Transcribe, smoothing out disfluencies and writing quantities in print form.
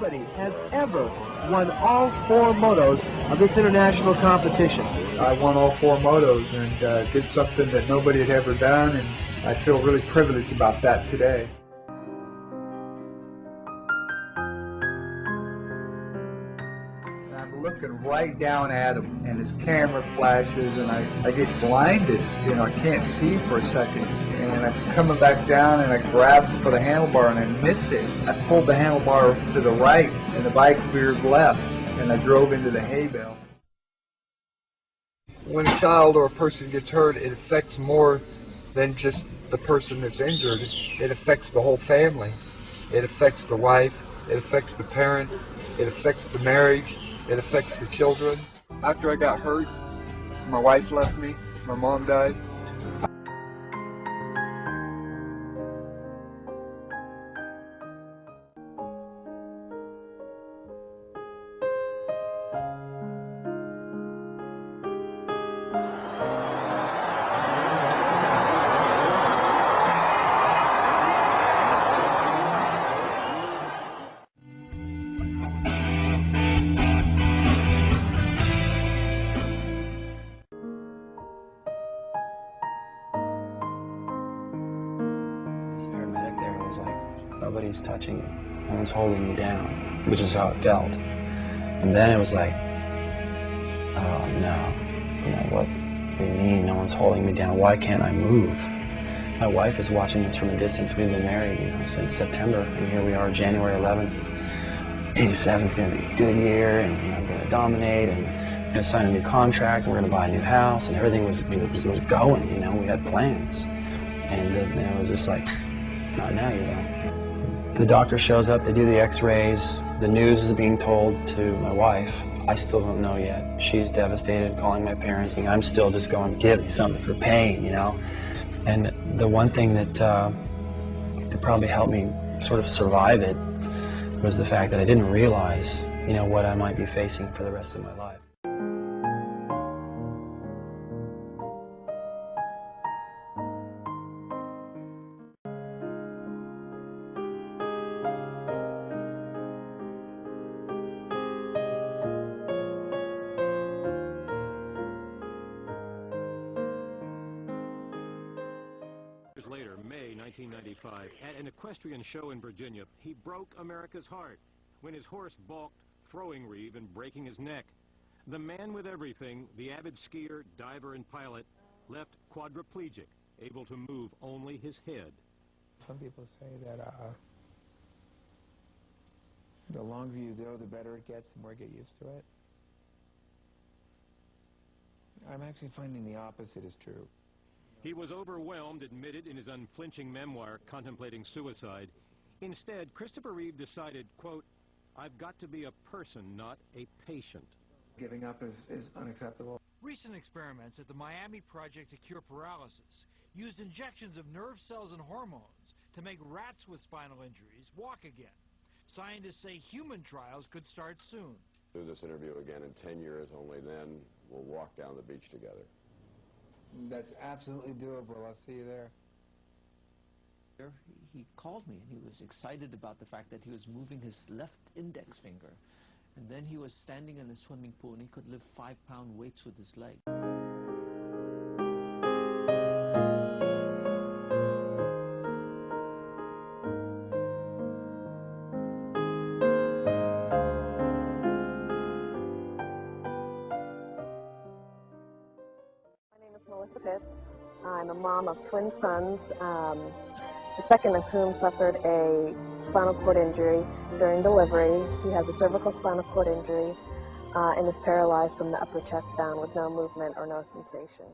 nobody has ever won all 4 motos of this international competition. I won all 4 motos and did something that nobody had ever done, and I feel really privileged about that today. I'm looking right down at him, and his camera flashes, and I get blinded. You know, I can't see for a second. And I'm coming back down, and I grab for the handlebar, and I miss it. I pulled the handlebar to the right, and the bike veered left, and I drove into the hay bale. When a child or a person gets hurt, it affects more than just the person that's injured. It affects the whole family. It affects the wife. It affects the parent. It affects the marriage. It affects the children. After I got hurt, my wife left me. My mom died. Paramedic there was like, nobody's touching you, no one's holding you down, which is how it felt. And then it was like, oh no, you know, what do you mean no one's holding me down? Why can't I move? My wife is watching this from a distance. We've been married, you know, since September, and here we are, January 11th. 87 is going to be a good year, and you know, I'm going to dominate, and I'm going to sign a new contract, and we're going to buy a new house, and everything was going, you know, we had plans. And then it was just like, not now, you know. The doctor shows up, they do the x-rays, the news is being told to my wife. I still don't know yet. She's devastated, calling my parents, and I'm still just going, give me something for pain, you know. And the one thing that probably helped me sort of survive it was the fact that I didn't realize, you know, what I might be facing for the rest of my life. Later, May 1995, at an equestrian show in Virginia, he broke America's heart when his horse balked, throwing Reeve and breaking his neck. The man with everything, the avid skier, diver, and pilot, left quadriplegic, able to move only his head. Some people say that the longer you go, the better it gets, the more you get used to it. I'm actually finding the opposite is true. He was overwhelmed, admitted in his unflinching memoir, Contemplating Suicide. Instead, Christopher Reeve decided, quote, I've got to be a person, not a patient. Giving up is unacceptable. Recent experiments at the Miami Project to Cure Paralysis used injections of nerve cells and hormones to make rats with spinal injuries walk again. Scientists say human trials could start soon. Do this interview again in 10 years, only then we'll walk down the beach together. That's absolutely doable. I'll see you there. He called me and he was excited about the fact that he was moving his left index finger. And then he was standing in a swimming pool and he could lift 5-pound weights with his leg. I'm a mom of twin sons, the second of whom suffered a spinal cord injury during delivery. He has a cervical spinal cord injury and is paralyzed from the upper chest down with no movement or no sensation.